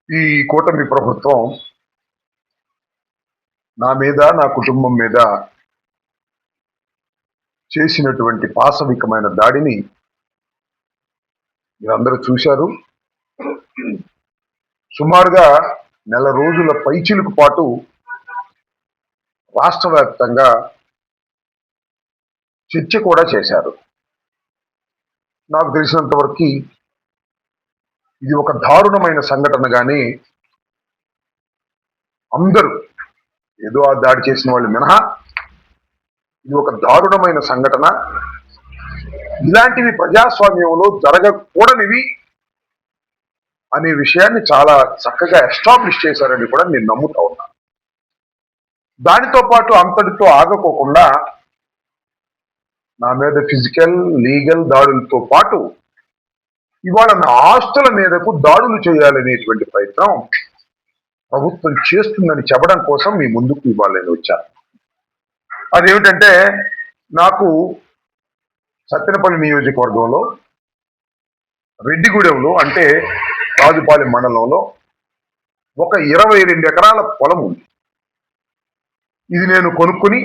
ఈ కూటమి ప్రభుత్వం నా మీద, నా కుటుంబం మీద చేసినటువంటి పాశవికమైన దాడిని మీరందరూ చూశారు. సుమారుగా నెల రోజుల పైచిలుకు పాటు రాష్ట్ర వ్యాప్తంగా చర్చ కూడా చేశారు. నాకు తెలిసినంత వరకు ఇది ఒక దారుణమైన సంఘటనగానే అందరూ, ఏదో ఆ దాడి చేసిన వాళ్ళు మినహా, ఇది ఒక దారుణమైన సంఘటన, ఇలాంటివి ప్రజాస్వామ్యంలో జరగకూడనివి అనే విషయాన్ని చాలా చక్కగా ఎస్టాబ్లిష్ చేశారని కూడా నేను నమ్ముతా ఉన్నాను. దానితో పాటు అంతటితో ఆగకోకుండా నా మీద ఫిజికల్, లీగల్ దాడులతో పాటు ఇవాళ నా ఆస్తుల మీదకు దాడులు చేయాలనేటువంటి ప్రయత్నం ప్రభుత్వం చేస్తుందని చెప్పడం కోసం మీ ముందుకు ఇవాళ నేను వచ్చాను. అదేమిటంటే, నాకు సత్తెనపల్లి నియోజకవర్గంలో రెడ్డిగూడెంలో, అంటే రాజుపాలెం మండలంలో ఒక 22 ఎకరాల పొలం ఉంది. ఇది నేను కొనుక్కుని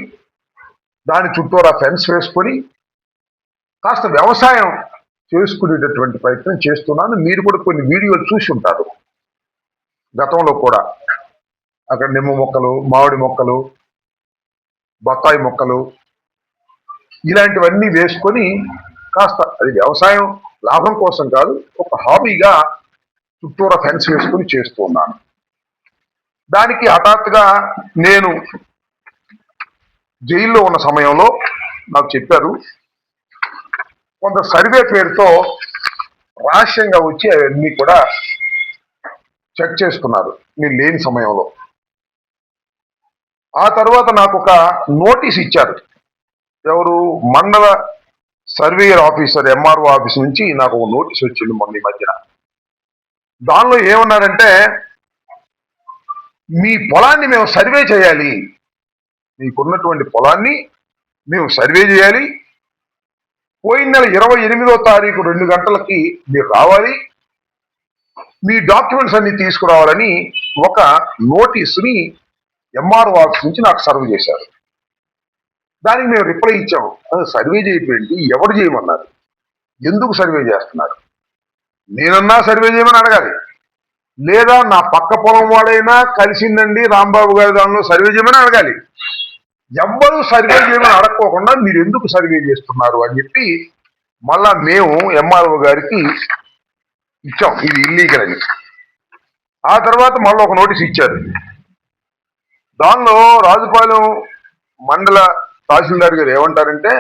దాని చుట్టూరా ఫెన్స్ వేసుకొని కాస్త వ్యవసాయం చేసుకునేటటువంటి ప్రయత్నం చేస్తున్నాను. మీరు కూడా కొన్ని వీడియోలు చూసి ఉంటారు గతంలో కూడా. అక్కడ నిమ్మ మొక్కలు, మామిడి మొక్కలు, బత్తాయి మొక్కలు, ఇలాంటివన్నీ వేసుకొని కాస్త, అది వ్యవసాయం లాభం కోసం కాదు, ఒక హాబీగా చుట్టూరా ఫెన్స్ వేసుకొని చేస్తూ ఉన్నాను. దానికి హఠాత్తుగా నేను జైల్లో ఉన్న సమయంలో నాకు చెప్పారు, కొంత సర్వే పేరుతో రహస్యంగా వచ్చి అవన్నీ కూడా చెక్ చేసుకున్నారు మీరు లేని సమయంలో. ఆ తర్వాత నాకు ఒక నోటీస్ ఇచ్చారు. ఎవరు? మండల సర్వేయర్ ఆఫీసర్, ఎంఆర్ఓ ఆఫీస్ నుంచి నాకు ఒక నోటీస్ వచ్చింది మొన్న ఈ మధ్యన. దానిలో ఏమన్నారంటే, మీ పొలాన్ని మేము సర్వే చేయాలి, మీకున్నటువంటి పొలాన్ని మేము సర్వే చేయాలి, పోయిన నెల 28వ తారీఖు 2 గంటలకి మీరు రావాలి, మీ డాక్యుమెంట్స్ అన్ని తీసుకురావాలని ఒక నోటీసుని ఎంఆర్ఓ ఆఫీస్ నుంచి నాకు సర్వ్ చేశారు. దానికి మేము రిప్లై ఇచ్చాము. సర్వే చేయకపోయింది, ఎవరు చేయమన్నారు, ఎందుకు సర్వే చేస్తున్నారు, నేనన్నా సర్వే చేయమని అడగాలి, లేదా నా పక్క పొలం వాడైనా కలిసిందండి రాంబాబు గారి దానిలో సర్వే చేయమని అడగాలి. ఎవ్వరూ సర్వే చేయమని అడగకోకుండా మీరు ఎందుకు సర్వే చేస్తున్నారు అని చెప్పి మళ్ళా మేము ఎంఆర్ఓ గారికి ఇచ్చాం, ఇది ఇల్లీగల్ అని. ఆ తర్వాత మళ్ళీ ఒక నోటీస్ ఇచ్చారు. దానిలో రాజుపాలెం మండల తహసీల్దార్ గారు ఏమంటారంటే,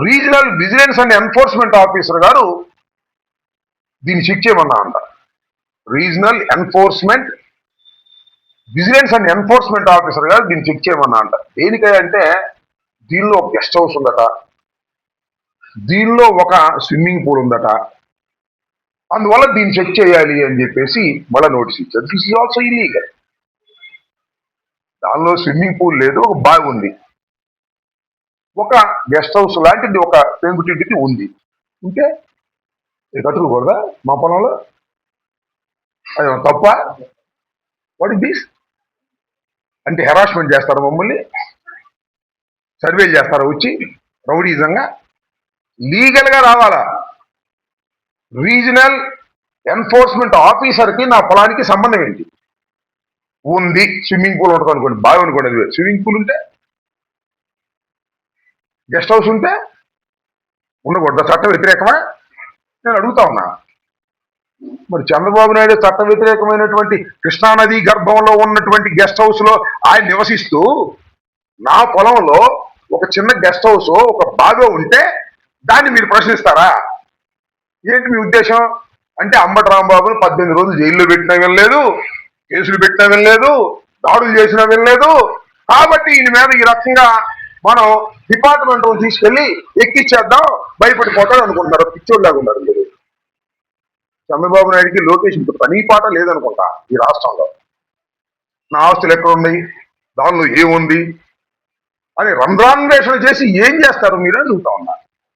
regional vigilance and enforcement officer గారు దీన్ని చెక్ చేయమన్నా అంట. Regional enforcement, vigilance and enforcement officer గారు దీన్ని చెక్ చేయమన్నా అంట. దేనికంటే, దీనిలో ఒక గెస్ట్ హౌస్ ఉందట, దీనిలో ఒక స్విమ్మింగ్ పూల్ ఉందట, అందువల్ల దీన్ని చెక్ చేయాలి అని చెప్పేసి మళ్ళీ నోటీస్ ఇచ్చారు. This is also illegal. దానిలో స్విమ్మింగ్ పూల్ లేదు, ఒక బావి ఉంది, ఒక గెస్ట్ హౌస్ లాంటిది ఒక పెంకుటింటికి ఉంది. ఉంటే కట్టుకోకూడదా మా పొలంలో? అది తప్ప? What is this? అంటే హెరాస్మెంట్ చేస్తారా మమ్మల్ని? సర్వేలు చేస్తారా వచ్చి రౌడీజంగా? లీగల్గా రావాలా. రీజనల్ ఎన్ఫోర్స్మెంట్ ఆఫీసర్కి నా పొలానికి సంబంధం ఏంటి? ఉంది, స్విమ్మింగ్ పూల్ ఉంటుంది అనుకోండి, బావి అనుకోండి, అది స్విమ్మింగ్ పూల్ ఉంటే, గెస్ట్ హౌస్ ఉంటే ఉండకూడదు. చట్ట వ్యతిరేకమా? నేను అడుగుతా ఉన్నా. మరి చంద్రబాబు నాయుడు చట్ట వ్యతిరేకమైనటువంటి కృష్ణానది గర్భంలో ఉన్నటువంటి గెస్ట్ హౌస్ లో ఆయన నివసిస్తూ, నా పొలంలో ఒక చిన్న గెస్ట్ హౌస్, ఒక బావి ఉంటే దాన్ని మీరు ప్రశ్నిస్తారా? ఏంటి మీ ఉద్దేశం? అంటే అంబటి రాంబాబును 18 రోజులు జైల్లో పెట్టినా వెళ్ళలేదు, కేసులు పెట్టినా వెళ్ళలేదు, దాడులు చేసినా వెళ్ళలేదు, కాబట్టి ఈయన మీద ఈ రకంగా మనం డిపార్ట్మెంట్ తీసుకెళ్లి ఎక్కిచ్చేద్దాం, భయపడిపోతాడు అనుకుంటున్నారు. పిచ్చోళ్ళలాగా ఉన్నారు మీరు. చంద్రబాబు నాయుడికి, లోకేష్ పని పాట లేదనుకుంటా ఈ రాష్ట్రంలో. నా ఆస్తులు ఎక్కడున్నాయి, దానిలో ఏముంది అని రంధ్రాన్వేషణ చేసి ఏం చేస్తారు మీరు అని చూస్తా ఉన్నా.